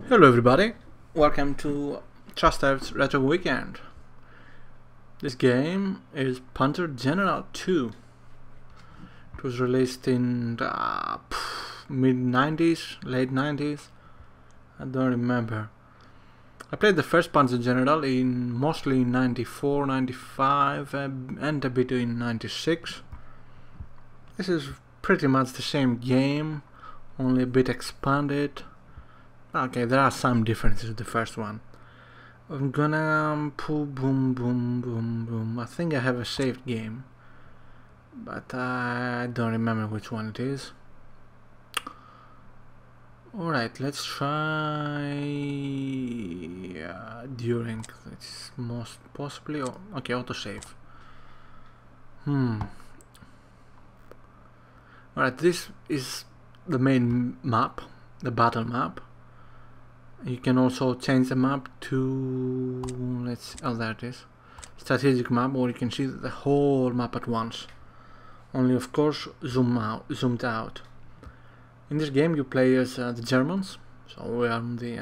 Hello everybody, welcome to Trusteft's Retro Weekend. This game is Panzer General 2. It was released in the mid-90s, late 90s, I don't remember. I played the first Panzer General mostly in 94, 95 and a bit in 96. This is pretty much the same game, only a bit expanded. Okay, there are some differences with the first one. I'm gonna boom boom boom boom. I think I have a saved game, but I don't remember which one it is. Alright, let's try during. It's most possibly okay, autosave. Alright, this is the main map, the battle map. You can also change the map to, there it is, strategic map, or you can see the whole map at once. Only of course zoomed out. In this game you play as the Germans, so we are on the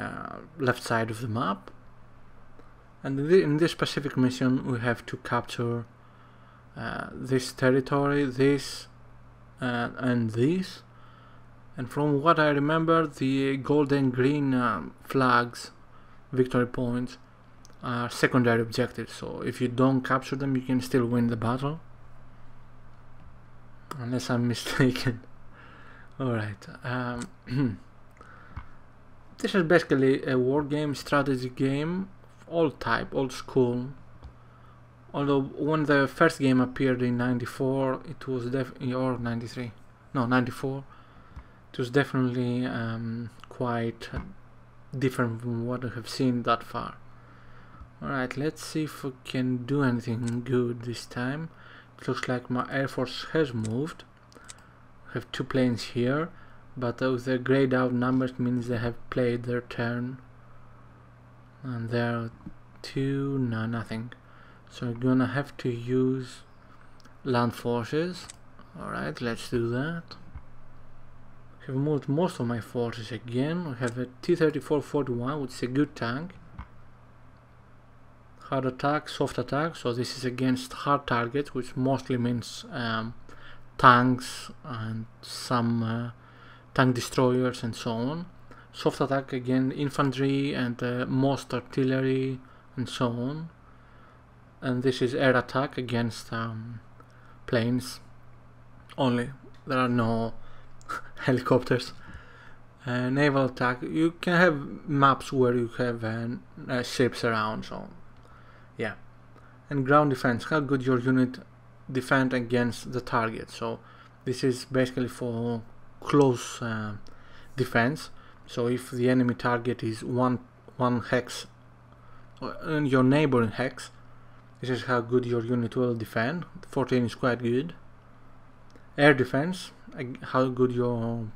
left side of the map. And in this specific mission we have to capture this territory, this and this. And from what I remember, the gold and green flags, victory points, are secondary objectives. So if you don't capture them, you can still win the battle. Unless I'm mistaken. Alright. This is basically a war game, strategy game, old type, old school. Although when the first game appeared in 94, it was or 93. No, 94. It was definitely quite different from what I have seen that far. Alright, let's see if we can do anything good this time. It looks like my Air Force has moved. We have two planes here, but with the grayed out numbers means they have played their turn. And there are two, no, nothing. So we're gonna have to use land forces. Alright, let's do that. I've moved most of my forces again. We have a T-34-41, which is a good tank. Hard attack, soft attack, so this is against hard targets, which mostly means tanks and some tank destroyers and so on. Soft attack again, infantry and most artillery and so on. And this is air attack against planes only. There are no helicopters. Naval attack, you can have maps where you have ships around, so yeah. And ground defense, how good your unit defend against the target. So this is basically for close defense. So if the enemy target is one hex and your neighboring hex, this is how good your unit will defend. 14 is quite good. Air defense, how good your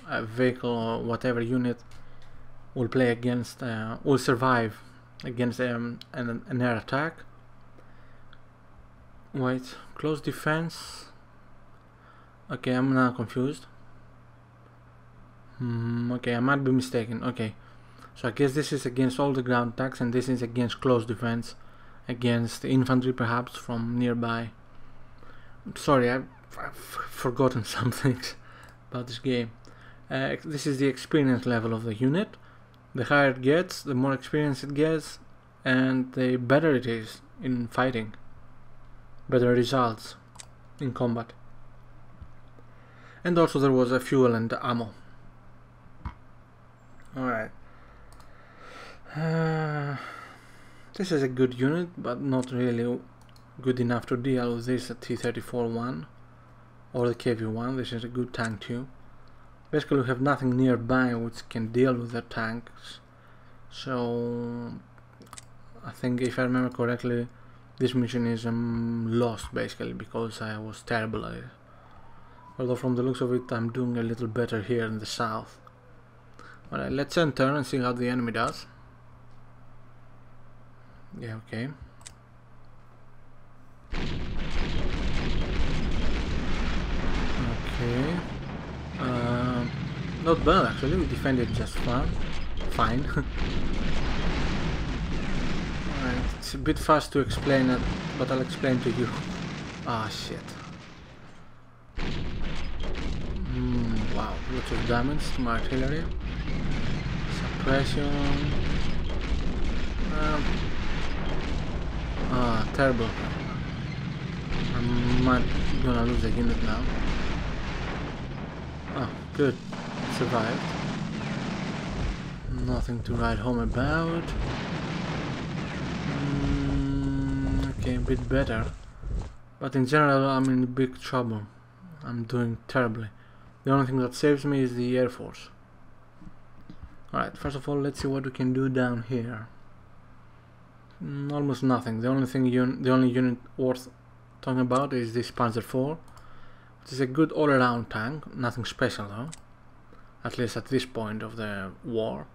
vehicle or whatever unit will play against, will survive against an air attack. Wait, close defense. Okay, I'm now confused. Okay, I might be mistaken. Okay, so I guess this is against all the ground attacks, and this is against close defense, against infantry perhaps from nearby. Sorry, I've forgotten some things about this game. This is the experience level of the unit. The higher it gets, the more experience it gets, and the better it is in fighting. Better results in combat. And also there was a fuel and ammo. Alright. This is a good unit, but not really good enough to deal with this T-34-1 or the KV-1. This is a good tank too. Basically we have nothing nearby which can deal with the tanks, so I think if I remember correctly this mission is lost basically because I was terrible at it. Although from the looks of it I'm doing a little better here in the south. Alright, let's end turn and see how the enemy does. Yeah, okay. Okay. Not bad actually, we defended just fine. Alright, it's a bit fast to explain it, but I'll explain to you. Ah, shit. Wow, lots of damage to my artillery. Suppression. Terrible. I'm gonna lose the unit now. Oh, good. Survived. Nothing to write home about. Okay, a bit better. But in general, I'm in big trouble. I'm doing terribly. The only thing that saves me is the Air Force. Alright, first of all, let's see what we can do down here. Almost nothing. The only unit worth talking about is this Panzer IV, which is a good all-around tank. Nothing special though, at least at this point of the war.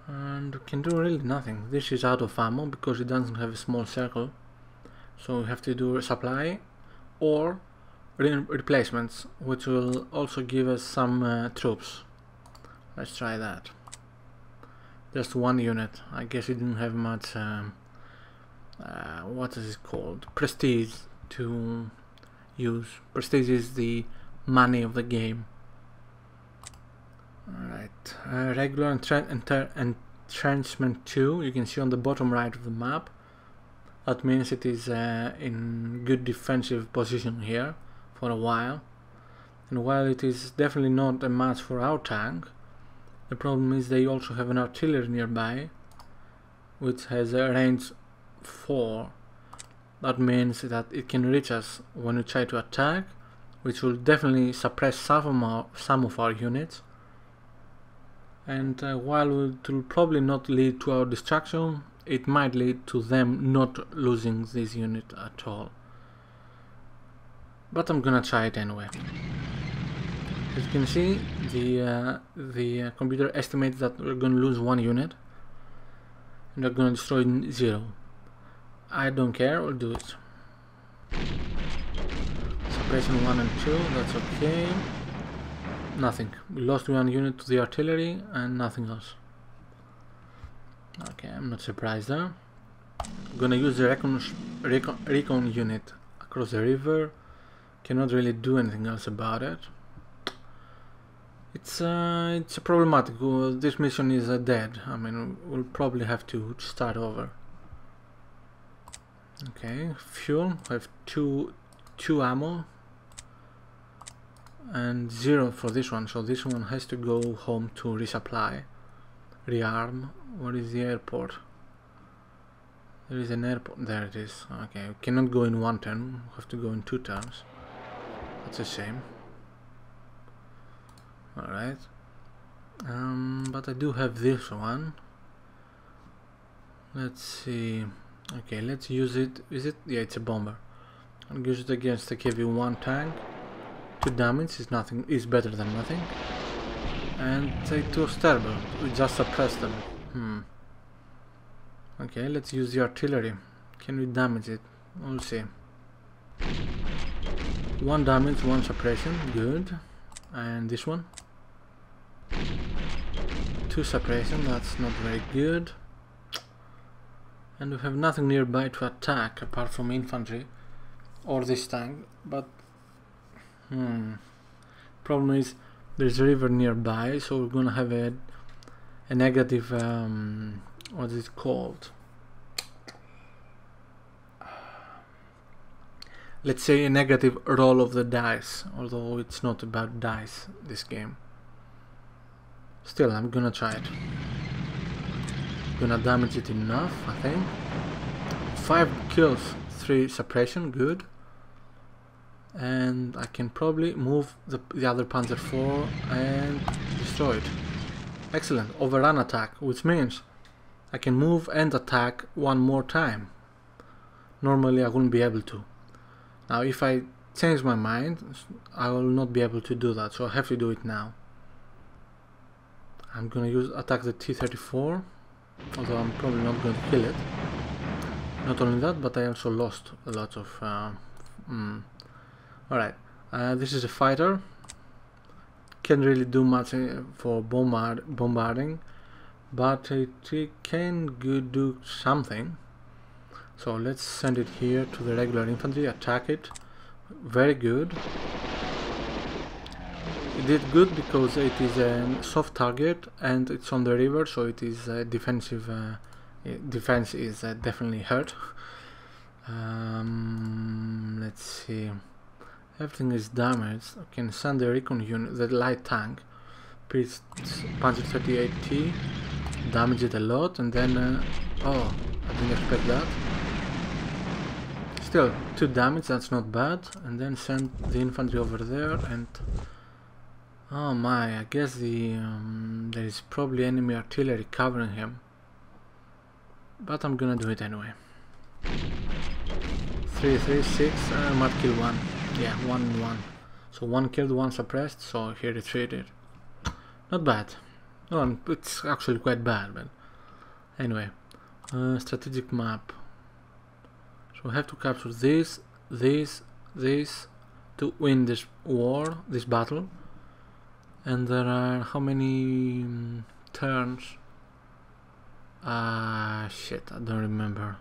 And we can do really nothing. This is out of ammo because it doesn't have a small circle, so we have to do supply or replacements, which will also give us some troops. Let's try that. Just one unit. I guess we didn't have much what is it called? Prestige to use. Prestige is the money of the game. Alright, regular entrenchment 2, you can see on the bottom right of the map. That means it is in good defensive position here for a while. And while it is definitely not a match for our tank, the problem is they also have an artillery nearby, which has a range 4. That means that it can reach us when we try to attack, which will definitely suppress some of our units. And while it will probably not lead to our destruction, it might lead to them not losing this unit at all. But I'm gonna try it anyway. As you can see, the computer estimates that we're gonna lose 1 unit and they're gonna destroy 0. I don't care, we'll do it. Suppression 1 and 2, that's okay. Nothing. We lost 1 unit to the artillery and nothing else. Okay, I'm not surprised there. I'm gonna use the recon unit across the river. Cannot really do anything else about it. It's problematic. This mission is dead. I mean, we'll probably have to start over. Okay, fuel. I have two ammo and 0 for this one, so this one has to go home to resupply. Rearm. Where is the airport? There is an airport. There it is. Okay, we cannot go in 1 turn. We have to go in 2 turns. That's a shame. Alright. But I do have this one. Let's see. Okay, let's use it. Is it? Yeah, it's a bomber. I'll use it against the KV-1 tank. 2 damage is nothing. Is better than nothing. And it was terrible. We just suppressed them. Okay, let's use the artillery. Can we damage it? We'll see. 1 damage, 1 suppression. Good. And this one? 2 suppression. That's not very good. And we have nothing nearby to attack apart from infantry or this tank. But problem is there's a river nearby, so we're gonna have a negative what is it called? Let's say a negative roll of the dice, although it's not about dice this game. Still, I'm gonna try it. Gonna damage it enough, I think. 5 kills, 3 suppression, good. And I can probably move the other Panzer IV and destroy it. Excellent, overrun attack, which means I can move and attack 1 more time. Normally I wouldn't be able to. Now if I change my mind, I will not be able to do that, so I have to do it now. I'm gonna attack the T-34, although I'm probably not going to kill it. Not only that, but I also lost a lot of... Alright, this is a fighter. can't really do much for bombarding, but it can do something. So let's send it here to the regular infantry, attack it. Very good. It did good because it is a soft target and it's on the river, so it is defensive. Defense is definitely hurt. Let's see. Everything is damaged. I can send the recon unit, the light tank. Panzer 38T. Damage it a lot, and then oh, I didn't expect that. Still 2 damage, that's not bad. And then send the infantry over there, and oh my, I guess there is probably enemy artillery covering him, but I'm gonna do it anyway. 3, 6, I might kill one. Yeah, 1. So 1 killed, 1 suppressed, so he retreated. Not bad. Oh, it's actually quite bad, but anyway. Strategic map. So we have to capture this to win this war, this battle. And there are how many turns? Shit, I don't remember.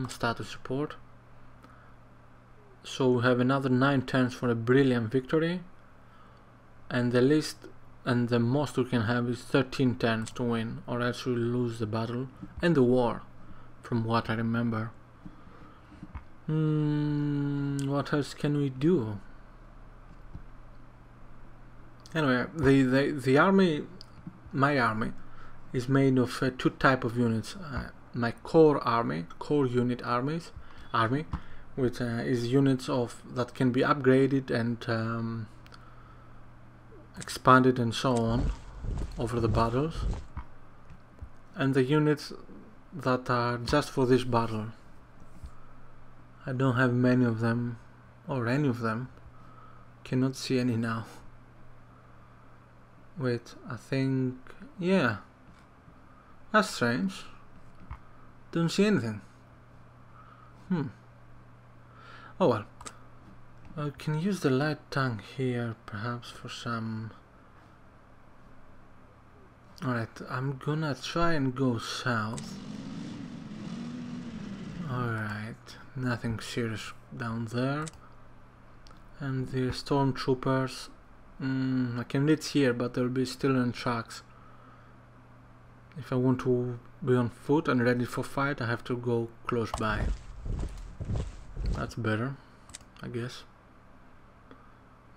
Status report. So we have another 9 turns for a brilliant victory, and the least and the most we can have is 13 turns to win, or else we lose the battle and the war, from what I remember. What else can we do? Anyway, the army, my army, is made of 2 types of units. My core unit army, which is units that can be upgraded and expanded and so on over the battles, and the units that are just for this battle. I don't have many of them, or any of them. Cannot see any now. Wait, I think, yeah, that's strange. Don't see anything. Oh well. I can use the light tank here, perhaps, for some... Alright, I'm gonna try and go south. Alright, nothing serious down there. And the stormtroopers... I can reach here, but they'll be still on tracks. If I want to be on foot and ready for fight, I have to go close by. That's better, I guess.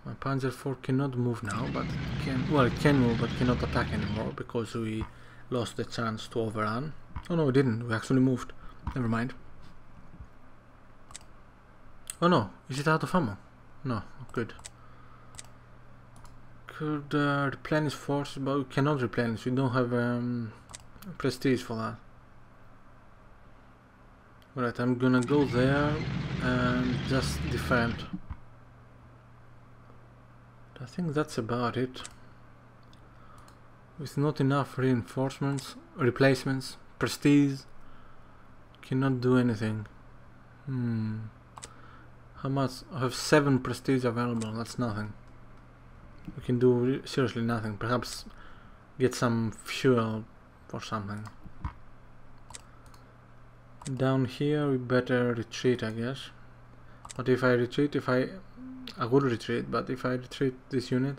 My Panzer IV cannot move now, but it can, well, it can move, but cannot attack anymore because we lost the chance to overrun. Oh no, we didn't. We actually moved. Never mind. Oh no, is it out of ammo? No, good. Could replenish forces, but we cannot replenish. We don't have prestige for that. Alright, I'm gonna go there and just defend. I think that's about it. With not enough reinforcements, replacements, prestige, cannot do anything. How much? I have 7 prestige available, that's nothing. We can do seriously nothing. Perhaps get some fuel or something. Down here we better retreat, I guess. But if I retreat, I would retreat, but if I retreat this unit,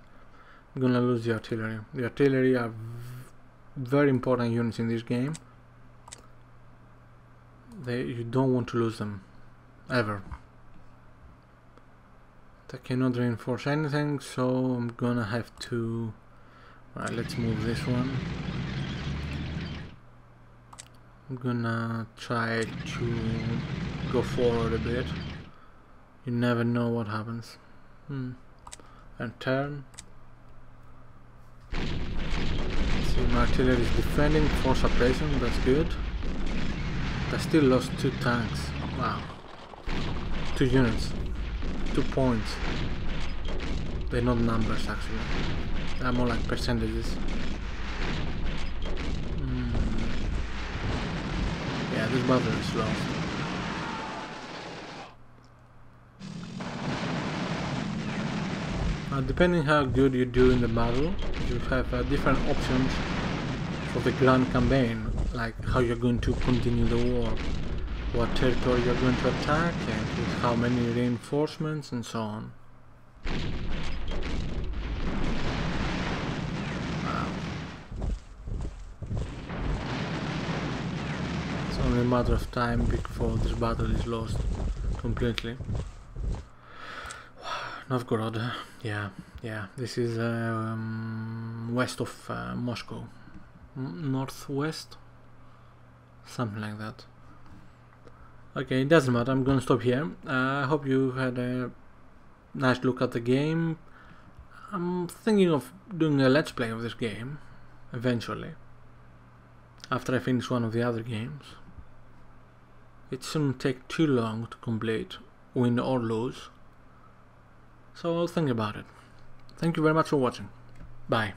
I'm gonna lose the artillery. The artillery are very important units in this game. You don't want to lose them, ever. I cannot reinforce anything, so I'm gonna have to... Alright, let's move this one. I'm gonna try to go forward a bit. You never know what happens. And turn. See, my artillery is defending, force suppression, that's good. I still lost 2 tanks. Wow. 2 units. 2 points. They're not numbers actually. They're more like percentages. Yeah, this battle is lost. Depending how good you do in the battle, you have different options for the grand campaign, like how you're going to continue the war, what territory you're going to attack, and with how many reinforcements and so on. It's only a matter of time before this battle is lost completely. Novgorod, yeah, this is west of Moscow, northwest, something like that. Okay, it doesn't matter, I'm gonna stop here. I hope you had a nice look at the game. I'm thinking of doing a let's play of this game, eventually, after I finish one of the other games. It shouldn't take too long to complete, win or lose. So I'll think about it. Thank you very much for watching. Bye.